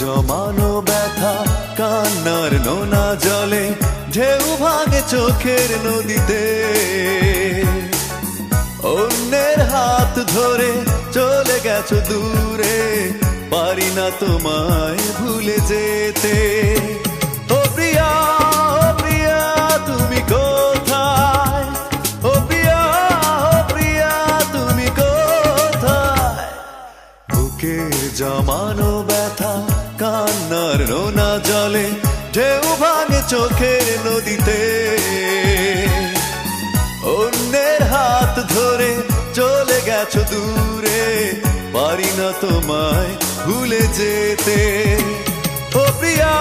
জমানো ব্যথা কান্নার নোনা জলে ঢেউ ভাঙে চোখের নদীতে। অন্যের হাত ধরে চলে গেছো দূরে, পারি না তোমায় ভুলে যেতে। ও প্রিয়া, ও প্রিয়া তুমি কোথায়? ও প্রিয়া, ও প্রিয়া তুমি কোথায়? বুকের জমানো ব্যথা কান্নার নোনা জলে ঢেউ ভাঙে চোখের নদীতে। অন্যের হাত ধরে চলে গেছো দূরে, পারি না তোমায় ভুলে যেতে। ও প্রিয়া,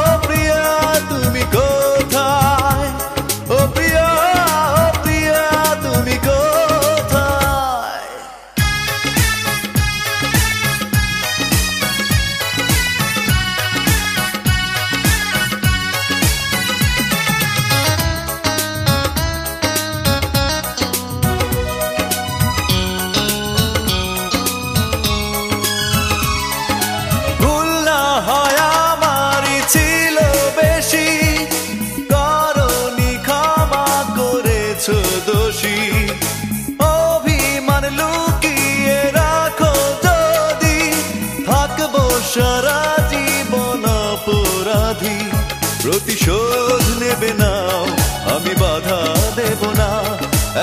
ও প্রিয়া তুমি কোথায়? ও প্রিয়া, ও প্রিয়া তুমি কোথায়? অভিমান লুকিয়ে রাখো যদি, থাকবো সারা জীবন অপরাধী। প্রতিশোধ নেবে নাও, আমি বাধা দেব না।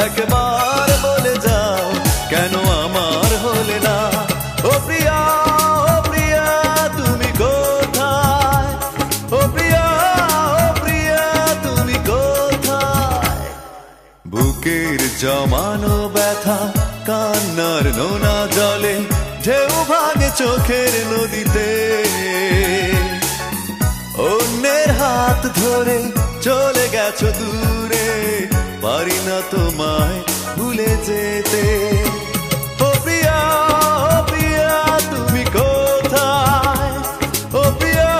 একবার বলে যাও, কেন আমার হলে না? ও প্রিয়া, ও প্রিয়া তুমি কোথায়? ও প্রিয়া, ও প্রিয়া তুমি কোথায়? বুকের জমানো ব্যথা কান্নার নোনা জলে ঢেউ ভাঙে চোখের নদীতে। অন্যের হাত ধরে চলে গেছো দূরে, পারি না তোমায় ভুলে যেতে। ও প্রিয়া, ও প্রিয়া তুমি কোথায়? ও প্রিয়া,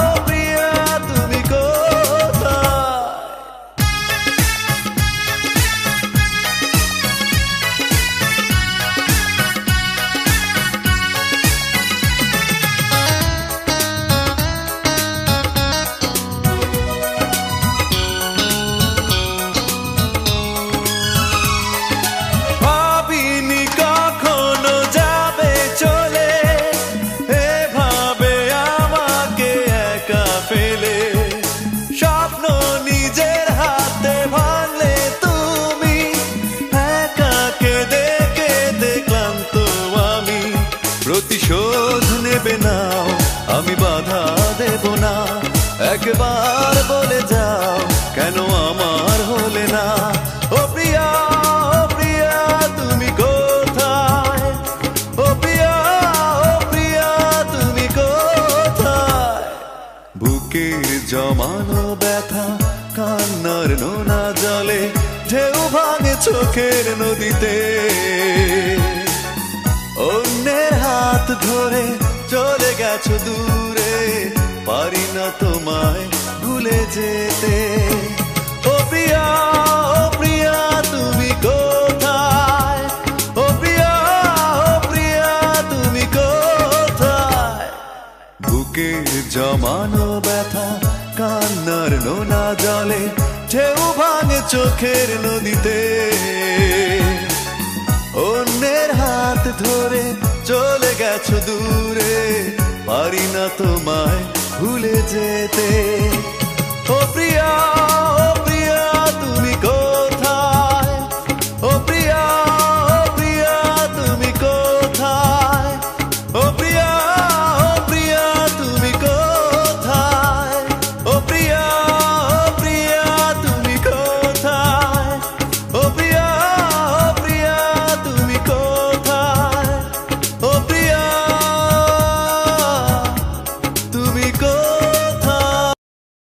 ও প্রিয়া তুমি কোথায়? প্রতিশোধ নেবে নাও, আমি বাধা দেব না। একবার বলে যাও, কেন আমার হলে না? ও প্রিয়া, ও প্রিয়া তুমি কোথায়? ও প্রিয়া, ও প্রিয়া তুমি কোথায়? বুকের জমানো ব্যথা কান্নার নোনা জলে ঢেউ ভাঙে চোখের নদীতে। অন্যের হাত ধরে চলে গেছো দূরে, পারি না তোমায় ভুলে যেতে। ও প্রিয়া, ও প্রিয়া তুমি কোথায়? ও প্রিয়া, ও প্রিয়া তুমি কোথায়? বুকের জমানো ব্যথা কান্নার নোনা জলে ঢেউ ভাঙে চোখের নদীতে। অন্যের হাত ধরে চলে গেছো দূরে, পারি না তোমায় ভুলে যেতে। ও প্রিয়া, ও